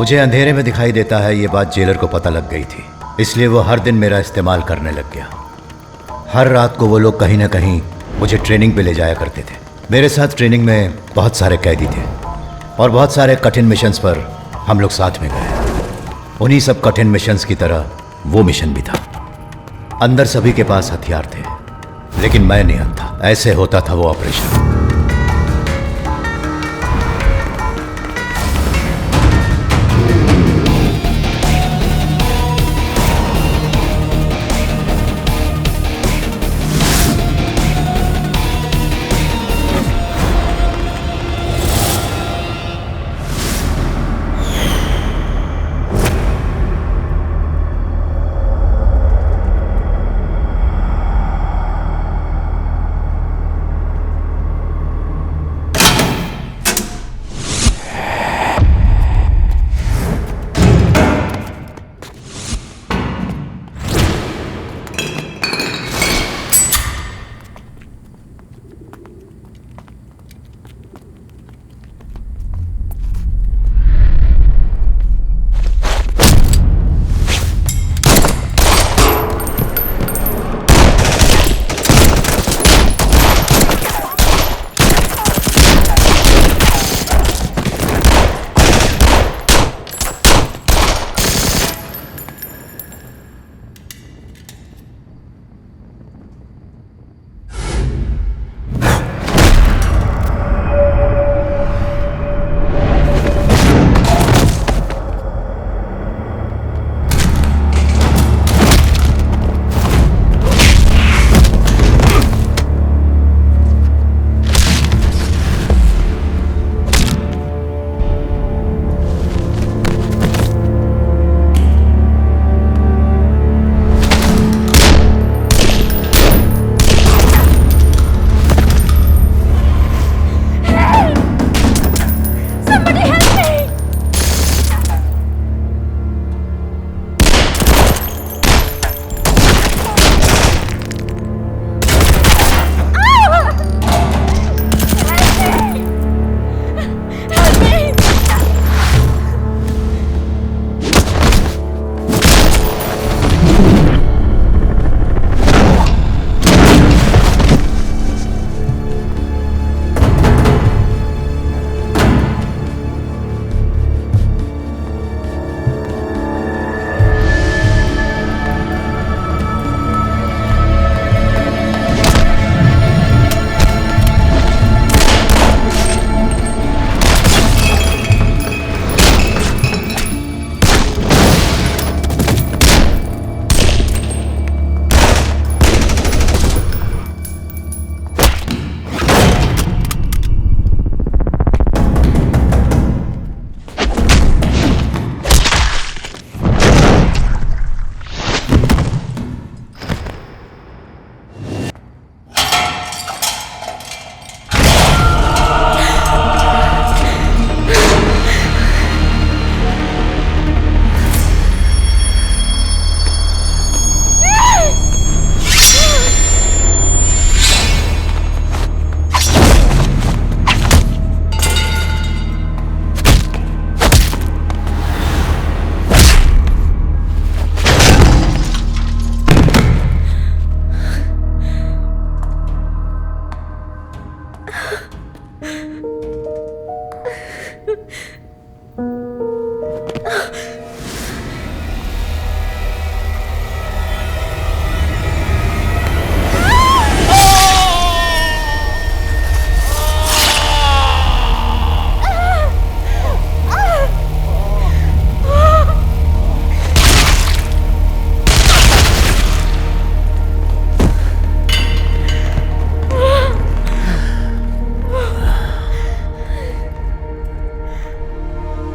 मुझे अंधेरे में दिखाई देता है, ये बात जेलर को पता लग गई थी, इसलिए वो हर दिन मेरा इस्तेमाल करने लग गया। हर रात को वो लोग कहीं ना कहीं मुझे ट्रेनिंग पे ले जाया करते थे। मेरे साथ ट्रेनिंग में बहुत सारे कैदी थे और बहुत सारे कठिन मिशंस पर हम लोग साथ में गए। उन्हीं सब कठिन मिशंस की तरह वो मिशन भी था। अंदर सभी के पास हथियार थे, लेकिन मैं नहीं था। ऐसे होता था वो ऑपरेशन।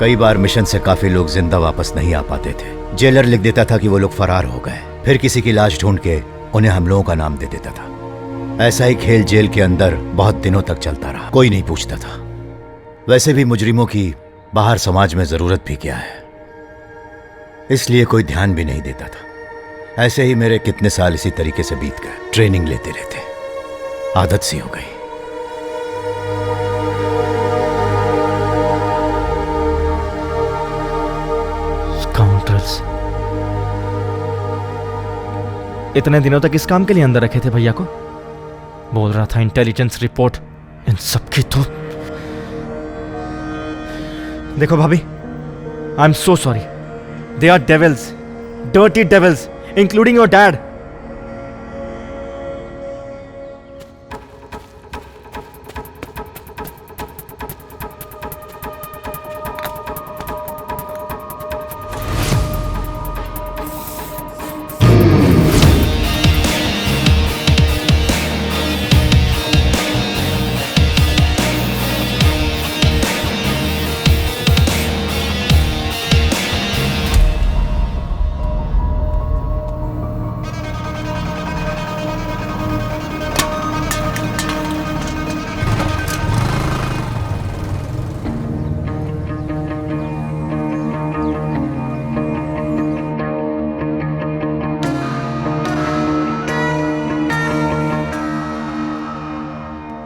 कई बार मिशन से काफी लोग जिंदा वापस नहीं आ पाते थे। जेलर लिख देता था कि वो लोग फरार हो गए, फिर किसी की लाश ढूंढ के उन्हें हम लोगों का नाम दे देता था। ऐसा ही खेल जेल के अंदर बहुत दिनों तक चलता रहा, कोई नहीं पूछता था। वैसे भी मुजरिमों की बाहर समाज में जरूरत भी क्या है, इसलिए कोई ध्यान भी नहीं देता था। ऐसे ही मेरे कितने साल इसी तरीके से बीत गए, ट्रेनिंग लेते रहते आदत सी हो गई। इतने दिनों तक इस काम के लिए अंदर रखे थे भैया को? बोल रहा था इंटेलिजेंस रिपोर्ट, इन सब की तो। देखो भाभी, I am so sorry. They are devils, dirty devils, including your dad.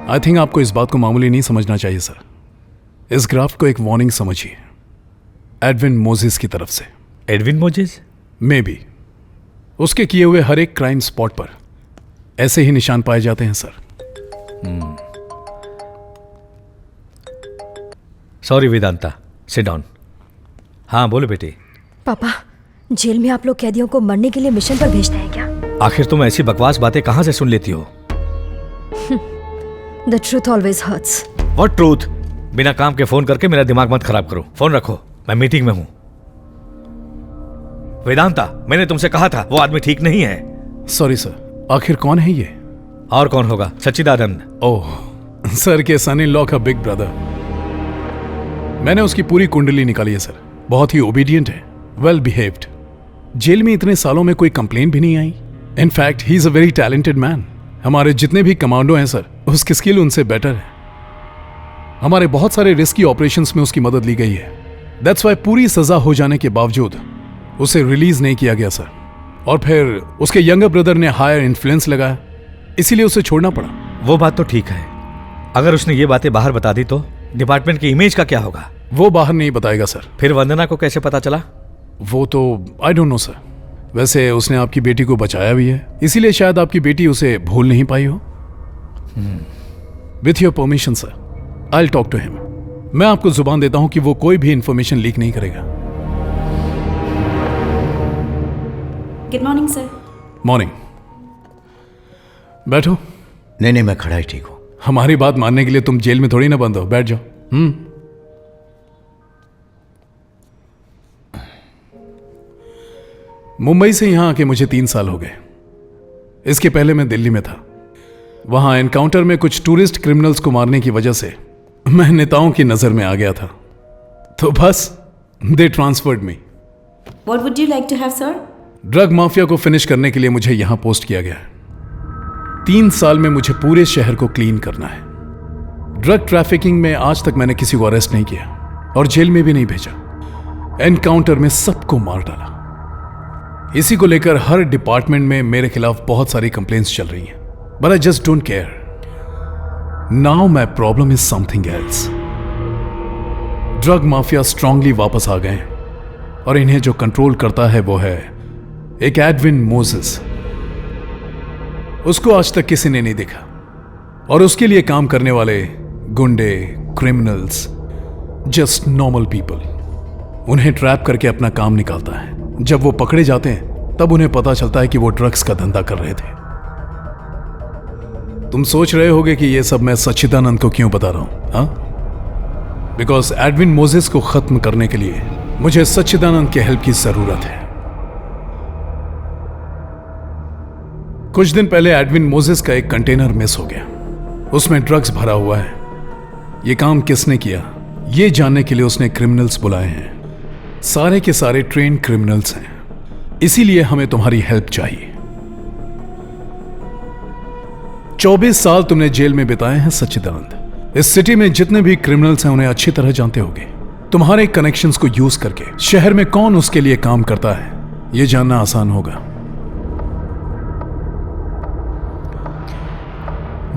I think आपको इस बात को मामूली नहीं समझना चाहिए सर। इस ग्राफ को एक वार्निंग समझिए, एडविन मोजेस की तरफ से। Edwin Moses? मे बी उसके किए हुए हर एक क्राइम स्पॉट पर ऐसे ही निशान पाए जाते हैं sir. Sorry Vedanta, sit down. हाँ बोलो बेटी। पापा, जेल में आप लोग कैदियों को मरने के लिए मिशन पर भेजते हैं क्या? आखिर तुम ऐसी बकवास बातें कहां से सुन लेती हो? The truth always hurts. What truth? बिना काम के फोन करके मेरा दिमाग मत खराब करो। फोन रखो, मैं मीटिंग में हूं। वेदांता, मैंने तुमसे कहा था वो आदमी ठीक नहीं है। Sorry sir. आखिर कौन है ये? और कौन होगा? सच्चिदानंद। ओह, सर के सन इन लॉ का बिग ब्रदर। मैंने उसकी पूरी कुंडली निकाली है सर। बहुत ही ओबीडियंट है, वेल बिहेव्ड। जेल में इतने सालों में कोई कंप्लेन भी नहीं आई। In fact he is a very talented man. हमारे जितने भी कमांडो हैं सर, उसकी स्किल उनसे बेटर है। हमारे बहुत सारे रिस्की ऑपरेशंस में उसकी मदद ली गई है। दैट्स वाई पूरी सजा हो जाने के बावजूद उसे रिलीज नहीं किया गया सर। और फिर उसके यंगर ब्रदर ने हायर इन्फ्लुएंस लगाया, इसीलिए उसे छोड़ना पड़ा। वो बात तो ठीक है, अगर उसने ये बातें बाहर बता दी तो डिपार्टमेंट की इमेज का क्या होगा? वो बाहर नहीं बताएगा सर। फिर वंदना को कैसे पता चला? वो तो आई डोंट नो सर। वैसे उसने आपकी बेटी को बचाया भी है, इसीलिए शायद आपकी बेटी उसे भूल नहीं पाई हो। With your permission sir, I will talk to him. मैं आपको जुबान देता हूं कि वो कोई भी इंफॉर्मेशन लीक नहीं करेगा। Good morning sir. मॉर्निंग। बैठो। नहीं नहीं, मैं खड़ा ही ठीक हूं। हमारी बात मानने के लिए तुम जेल में थोड़ी ना बंद हो, बैठ जाओ। मुंबई से यहां आके मुझे 3 साल हो गए। इसके पहले मैं दिल्ली में था। वहां एनकाउंटर में कुछ टूरिस्ट क्रिमिनल्स को मारने की वजह से मैं नेताओं की नजर में आ गया था, तो बस they transferred me. What would you like to have, sir? Drug mafia को फिनिश करने के लिए मुझे यहां पोस्ट किया गया है। 3 साल में मुझे पूरे शहर को क्लीन करना है। ड्रग ट्रैफिकिंग में आज तक मैंने किसी को अरेस्ट नहीं किया और जेल में भी नहीं भेजा। एनकाउंटर में सबको मार डाला। इसी को लेकर हर डिपार्टमेंट में मेरे खिलाफ बहुत सारी कंप्लेंट्स चल रही हैं, but I just don't care. Now my problem is something else. Drug mafia strongly वापस आ गए और इन्हें जो कंट्रोल करता है वो है एक एडविन मोजेस। उसको आज तक किसी ने नहीं देखा और उसके लिए काम करने वाले गुंडे, क्रिमिनल्स, जस्ट नॉर्मल पीपल उन्हें ट्रैप करके अपना काम निकालता है। जब वो पकड़े जाते हैं तब उन्हें पता चलता है कि वो ड्रग्स का धंधा कर रहे थे। तुम सोच रहे होगे कि ये सब मैं सच्चिदानंद को क्यों बता रहा हूं, हाँ? बिकॉज एडविन मोजेस को खत्म करने के लिए मुझे सच्चिदानंद के हेल्प की जरूरत है। कुछ दिन पहले एडविन मोजेस का एक कंटेनर मिस हो गया। उसमें ड्रग्स भरा हुआ है। ये काम किसने किया ये जानने के लिए उसने क्रिमिनल्स बुलाए हैं। सारे के सारे ट्रेन क्रिमिनल्स हैं, इसीलिए हमें तुम्हारी हेल्प चाहिए। 24 साल तुमने जेल में बिताए हैं सच्चिदानंद। इस सिटी में जितने भी क्रिमिनल्स हैं उन्हें अच्छी तरह जानते होगे। तुम्हारे कनेक्शंस को यूज करके शहर में कौन उसके लिए काम करता है यह जानना आसान होगा।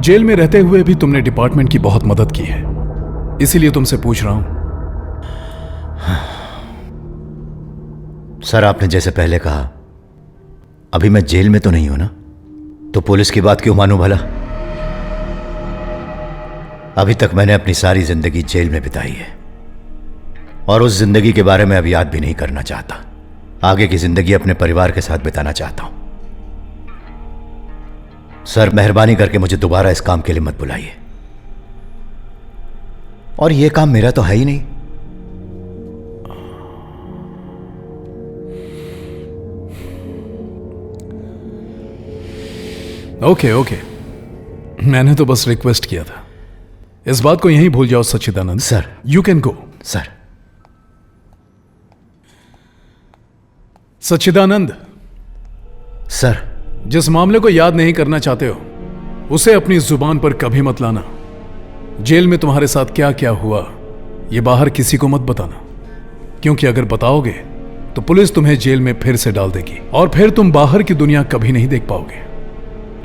जेल में रहते हुए भी तुमने डिपार्टमेंट की बहुत मदद की है, इसीलिए तुमसे पूछ रहा हूं। सर, आपने जैसे पहले कहा अभी मैं जेल में तो नहीं हूं ना, तो पुलिस की बात क्यों मानूं भला? अभी तक मैंने अपनी सारी जिंदगी जेल में बिताई है और उस जिंदगी के बारे में अब याद भी नहीं करना चाहता। आगे की जिंदगी अपने परिवार के साथ बिताना चाहता हूं। सर, मेहरबानी करके मुझे दोबारा इस काम के लिए मत बुलाइए। और यह काम मेरा तो है ही नहीं। ओके ओके, मैंने तो बस रिक्वेस्ट किया था। इस बात को यहीं भूल जाओ Sachchidanand. Sir. You can go. Sir. Sachchidanand, sir. जिस मामले को याद नहीं करना चाहते हो उसे अपनी जुबान पर कभी मत लाना। जेल में तुम्हारे साथ क्या क्या हुआ ये बाहर किसी को मत बताना, क्योंकि अगर बताओगे तो पुलिस तुम्हें जेल में फिर से डाल देगी और फिर तुम बाहर की दुनिया कभी नहीं देख पाओगे।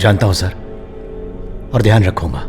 जानता हूं सर, और ध्यान रखूंगा।